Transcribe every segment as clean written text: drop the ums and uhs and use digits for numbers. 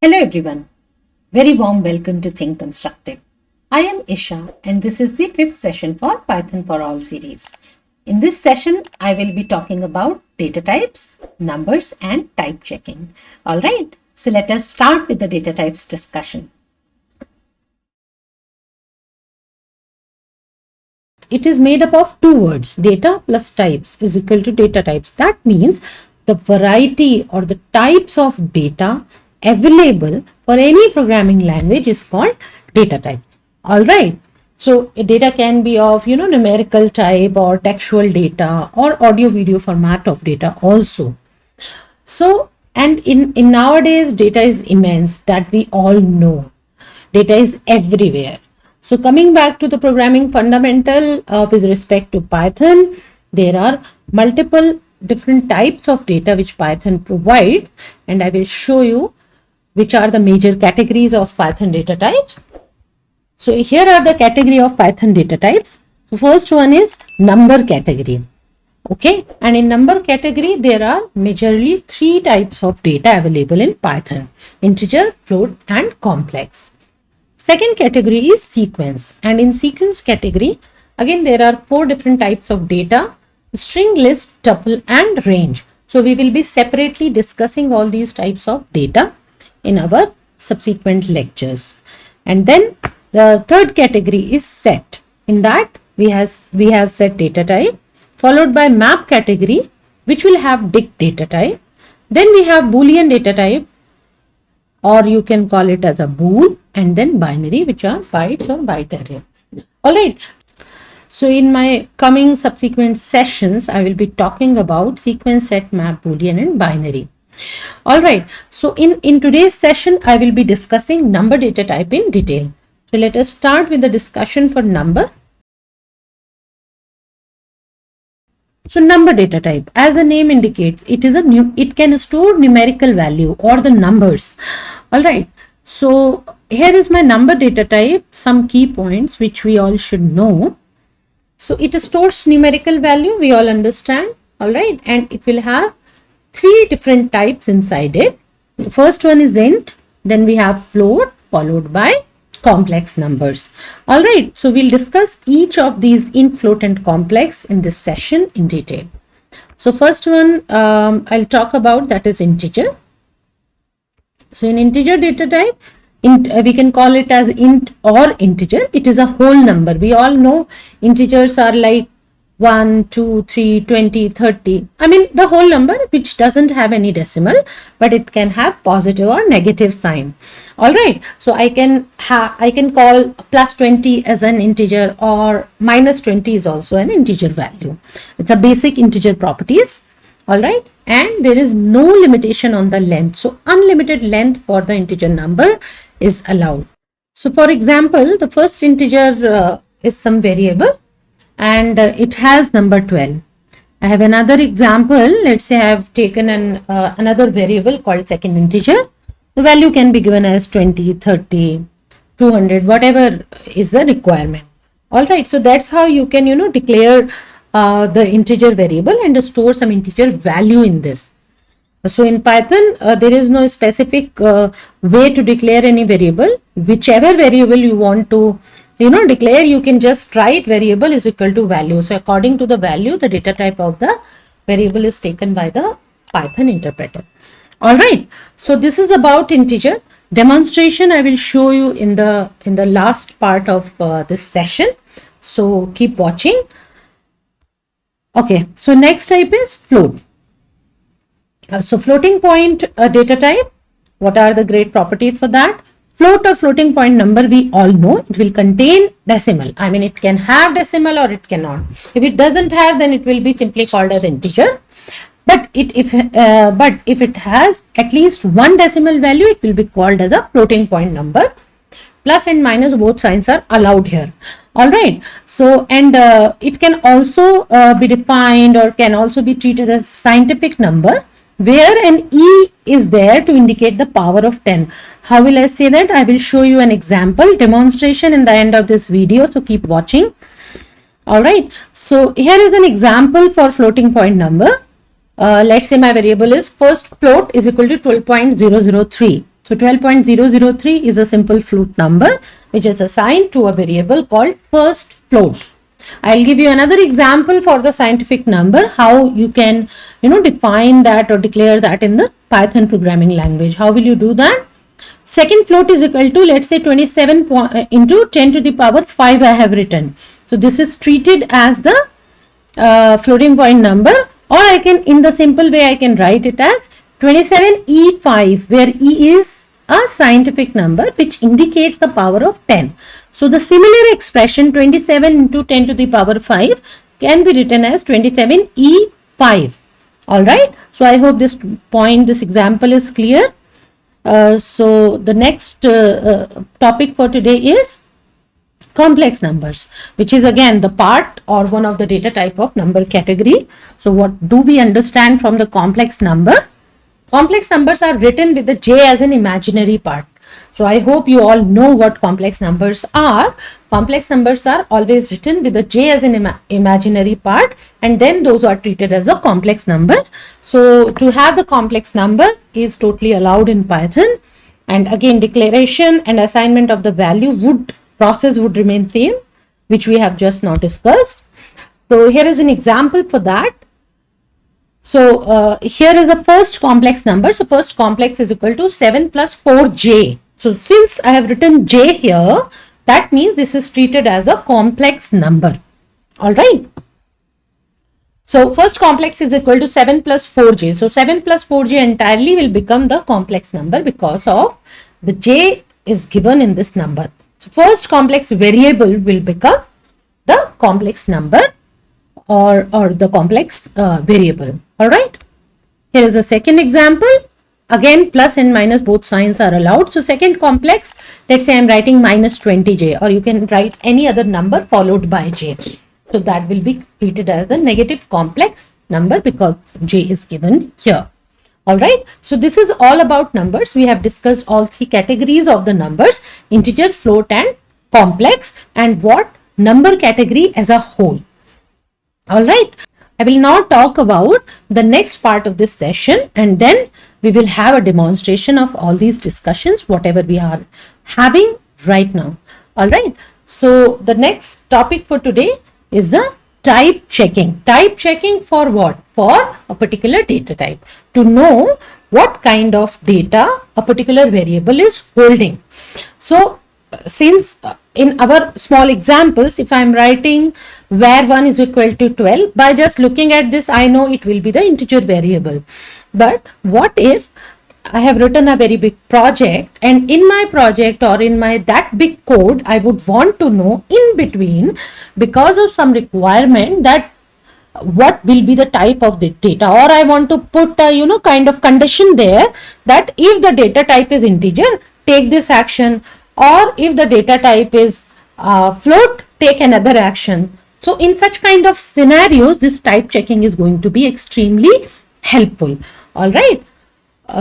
Hello everyone, very warm welcome to Think Constructive. I am Isha and this is the fifth session for Python for All series. In this session, I will be talking about data types, numbers and type checking. Alright, so let us start with the data types discussion. It is made up of two words, data plus types is equal to data types. That means the variety or the types of data available for any programming language is called data type. All right. So a data can be of, numerical type or textual data or audio video format of data also. So, and in nowadays data is immense, that we all know. Data is everywhere. So coming back to the programming fundamental with respect to Python, there are multiple different types of data which Python provides, and I will show you which are the major categories of Python data types. So here are the category of Python data types. So first one is number category. Okay, and in number category there are majorly three types of data available in Python: integer, float and complex. Second category is sequence, and in sequence category again there are four different types of data: string, list, tuple and range. So we will be separately discussing all these types of data in our subsequent lectures. And then the third category is set. In that we have set data type, followed by map category which will have dict data type. Then we have boolean data type, or you can call it as a bool, and then binary, which are bytes or byte array. All right. So in my coming subsequent sessions, I will be talking about sequence, set, map, boolean and binary. All right. So in today's session, I will be discussing number data type in detail. So let us start with the discussion for number. So number data type, as the name indicates, it can store numerical value or the numbers. All right. So here is my number data type, some key points which we all should know. So it stores numerical value, we all understand. All right. And it will have three different types inside it. The first one is int, then we have float, followed by complex numbers. All right, so we'll discuss each of these int, float and complex in this session in detail. So first one I'll talk about, that is integer. So in integer data type, we can call it as int or integer. It is a whole number. We all know integers are like 1, 2, 3, 20, 30. I mean the whole number which doesn't have any decimal, but it can have positive or negative sign. All right. So I can call plus 20 as an integer, or minus 20 is also an integer value. It's a basic integer properties. All right. And there is no limitation on the length. So unlimited length for the integer number is allowed. So for example, the first integer is some variable, and it has number 12. I have another example. Let's say I have taken another variable called second integer. The value can be given as 20, 30, 200, whatever is the requirement. All right. So that's how you can, declare the integer variable and store some integer value in this. So in Python, there is no specific way to declare any variable. Whichever variable you want to declare, you can just write variable is equal to value. So according to the value, the data type of the variable is taken by the Python interpreter. All right. So this is about integer. Demonstration I will show you in the last part of this session. So keep watching. Okay. So next type is float. So floating point data type. What are the great properties for that? Float or floating point number, we all know it will contain decimal. I mean, it can have decimal or it cannot. If it doesn't have, then it will be simply called as integer. But if it has at least one decimal value, it will be called as a floating point number. Plus and minus, both signs are allowed here. All right. So, and it can also be defined or can also be treated as scientific number, where an E is there to indicate the power of 10. How will I say that? I will show you an example demonstration in the end of this video. So keep watching. All right. So here is an example for floating point number. Let's say my variable is first float is equal to 12.003. So 12.003 is a simple float number which is assigned to a variable called first float. I'll give you another example for the scientific number, how you can, define that or declare that in the Python programming language. How will you do that? Second float is equal to, let's say, 27 into 10 to the power 5 I have written. So this is treated as the floating point number, or I can, in the simple way, I can write it as 27E5, where E is a scientific number which indicates the power of 10. So the similar expression 27 into 10 to the power 5 can be written as 27E5. Alright. So I hope this example is clear. So the next topic for today is complex numbers, which is again the part or one of the data type of number category. So what do we understand from the complex number? Complex numbers are written with the j as an imaginary part. So I hope you all know what complex numbers are. Complex numbers are always written with the j as an imaginary part, and then those are treated as a complex number. So to have the complex number is totally allowed in Python, and again declaration and assignment of the value process would remain same, which we have just now discussed. So here is an example for that. So here is a first complex number. So first complex is equal to 7 plus 4j. So since I have written j here, that means this is treated as a complex number. All right. So first complex is equal to 7 plus 4j. So 7 plus 4j entirely will become the complex number because of the j is given in this number. So first complex variable will become the complex number or the complex variable. All right. Here is a second example. Again, plus and minus both signs are allowed. So second complex, let's say I'm writing minus 20j, or you can write any other number followed by j. So that will be treated as the negative complex number because j is given here. All right. So this is all about numbers. We have discussed all three categories of the numbers: integer, float, and complex, and what number category as a whole. All right. I will now talk about the next part of this session, and then we will have a demonstration of all these discussions, whatever we are having right now. All right. So the next topic for today is the type checking. Type checking for what? For a particular data type, to know what kind of data a particular variable is holding. So since in our small examples, if I am writing var1 is equal to 12, by just looking at this, I know it will be the integer variable. But what if I have written a very big project, and in my project or in my that big code, I would want to know in between, because of some requirement, that what will be the type of the data, or I want to put a kind of condition there that if the data type is integer, take this action, or if the data type is float, take another action. So in such kind of scenarios, this type checking is going to be extremely helpful. All right.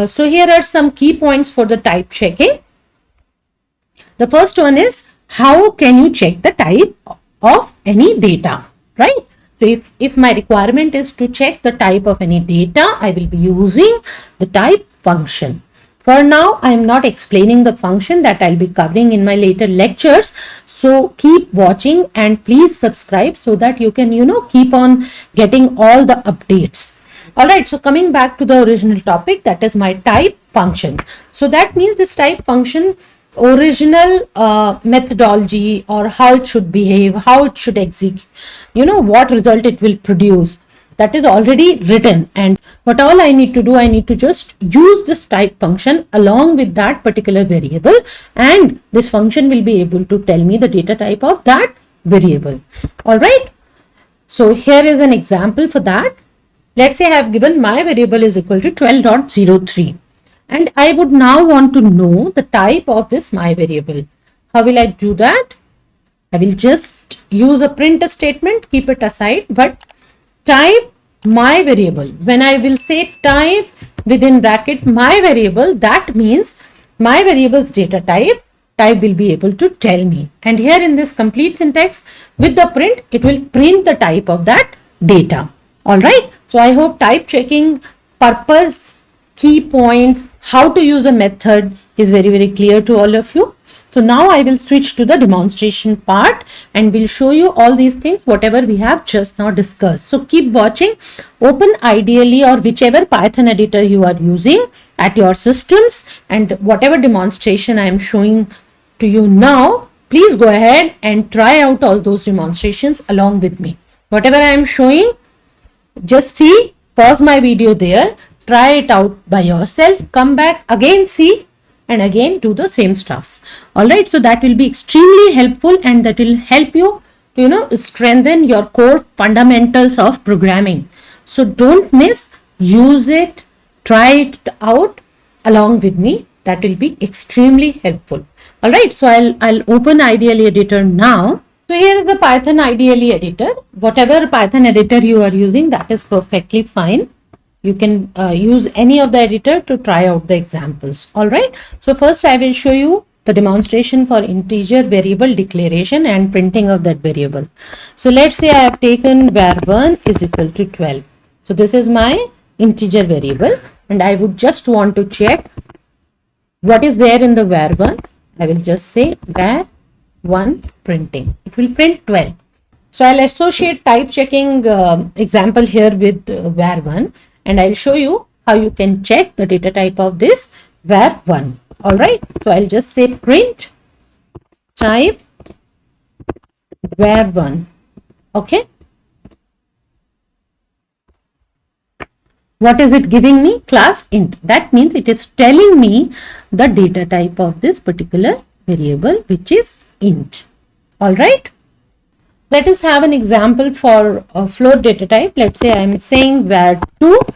So here are some key points for the type checking. The first one is, how can you check the type of any data, right? So if my requirement is to check the type of any data, I will be using the type function. For now, I am not explaining the function, that I'll be covering in my later lectures. So keep watching and please subscribe so that you can, keep on getting all the updates. All right. So coming back to the original topic, that is my type function. So that means this type function original methodology, or how it should behave, how it should execute, what result it will produce, that is already written. And what all I need to do, I need to just use this type function along with that particular variable, and this function will be able to tell me the data type of that variable. All right. So here is an example for that. Let's say I have given my variable is equal to 12.03, and I would now want to know the type of this my variable. How will I do that? I will just use a print statement, keep it aside, but type my variable. When I will say type within bracket my variable, that means my variable's data type will be able to tell me. And here in this complete syntax with the print, it will print the type of that data. All right. So I hope type checking purpose, key points, how to use a method, is very clear to all of you. So now I will switch to the demonstration part and will show you all these things, whatever we have just now discussed. So keep watching. Open ideally or whichever Python editor you are using at your systems, and whatever demonstration I am showing to you now, please go ahead and try out all those demonstrations along with me. Whatever I am showing, just see, pause my video there, try it out by yourself, come back, again see, and again do the same stuffs. All right, so that will be extremely helpful, and that will help you to strengthen your core fundamentals of programming. So don't miss, use it, try it out along with me. That will be extremely helpful. All right, so I'll open IDLE editor now. So here is the Python IDLE editor. Whatever Python editor you are using, that is perfectly fine. You can use any of the editor to try out the examples. All right. So first I will show you the demonstration for integer variable declaration and printing of that variable. So let's say I have taken var1 is equal to 12. So this is my integer variable, and I would just want to check what is there in the var1. I will just say var1 printing. It will print 12. So I'll associate type checking example here with var1, and I'll show you how you can check the data type of this var1. All right. So I'll just say print type var1. Okay. What is it giving me? Class int. That means it is telling me the data type of this particular variable, which is int. All right. Let us have an example for a float data type. Let's say I am saying var2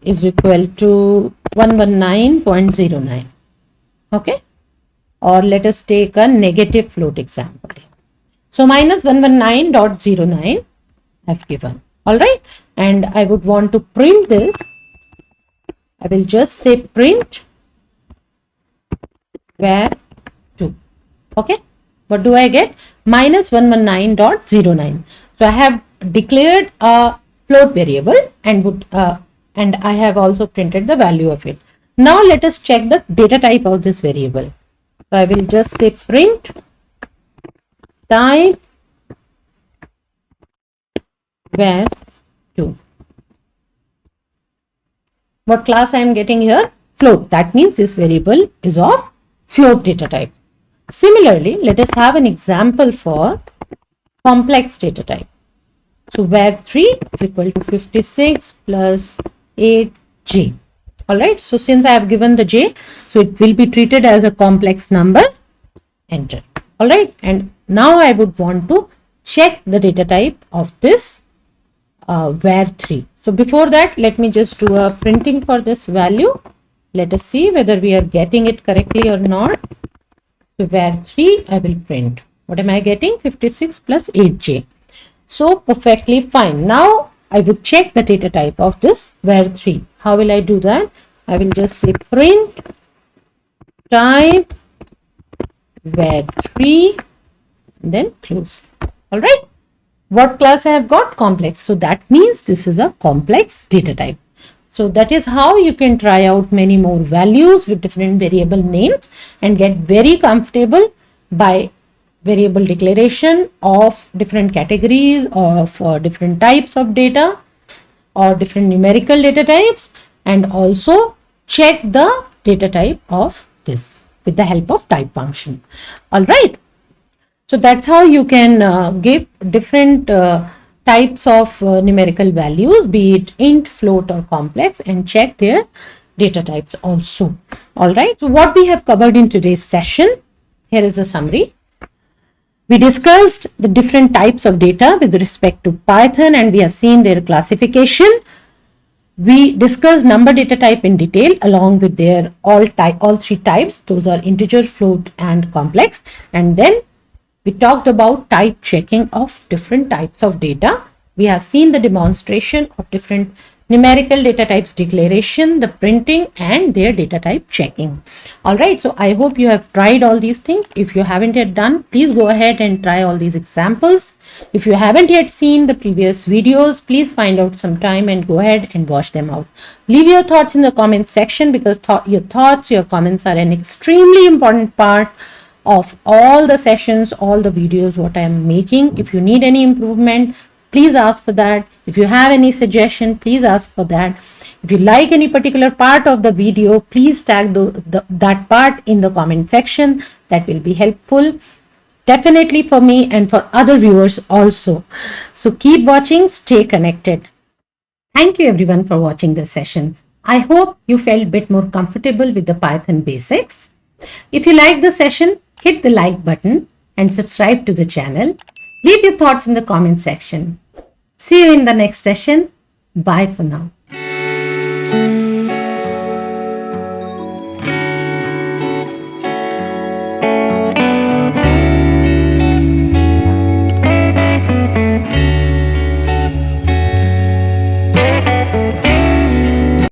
is equal to 119.09. Okay. Or let us take a negative float example. So minus 119.09 I have given. All right. And I would want to print this. I will just say print var2. Okay. What do I get? Minus 119.09. So I have declared a float variable and I have also printed the value of it. Now let us check the data type of this variable. So I will just say print type var2. What class I am getting here? Float. That means this variable is of float data type. Similarly, let us have an example for complex data type. So var3 is equal to 56 plus 8j. All right. So since I have given the j, so it will be treated as a complex number. Enter. All right. And now I would want to check the data type of this var3. So before that, let me just do a printing for this value. Let us see whether we are getting it correctly or not. So var3 I will print. What am I getting? 56 plus 8j. So perfectly fine. Now I would check the data type of this var3. How will I do that? I will just say print type var3, then close. All right. What class I have got? Complex. So that means this is a complex data type. So that is how you can try out many more values with different variable names and get very comfortable by variable declaration of different categories of different types of data or different numerical data types, and also check the data type of this with the help of type function. All right. So that's how you can give different types of numerical values, be it int, float or complex, and check their data types also. All right. So what we have covered in today's session, here is a summary. We discussed the different types of data with respect to Python, and we have seen their classification. We discussed number data type in detail along with their all three types. Those are integer, float and complex. And then we talked about type checking of different types of data. We have seen the demonstration of different numerical data types declaration, the printing, and their data type checking. All right, so I hope you have tried all these things. If you haven't yet done, please go ahead and try all these examples. If you haven't yet seen the previous videos, please find out some time and go ahead and watch them out. Leave your thoughts in the comment section, because your comments are an extremely important part of all the sessions, all the videos what I am making. If you need any improvement, please ask for that. If you have any suggestion, please ask for that. If you like any particular part of the video, please tag that part in the comment section. That will be helpful, definitely for me and for other viewers also. So keep watching, stay connected. Thank you everyone for watching this session. I hope you felt a bit more comfortable with the Python basics. If you liked the session, hit the like button and subscribe to the channel. Leave your thoughts in the comment section. See you in the next session. Bye for now.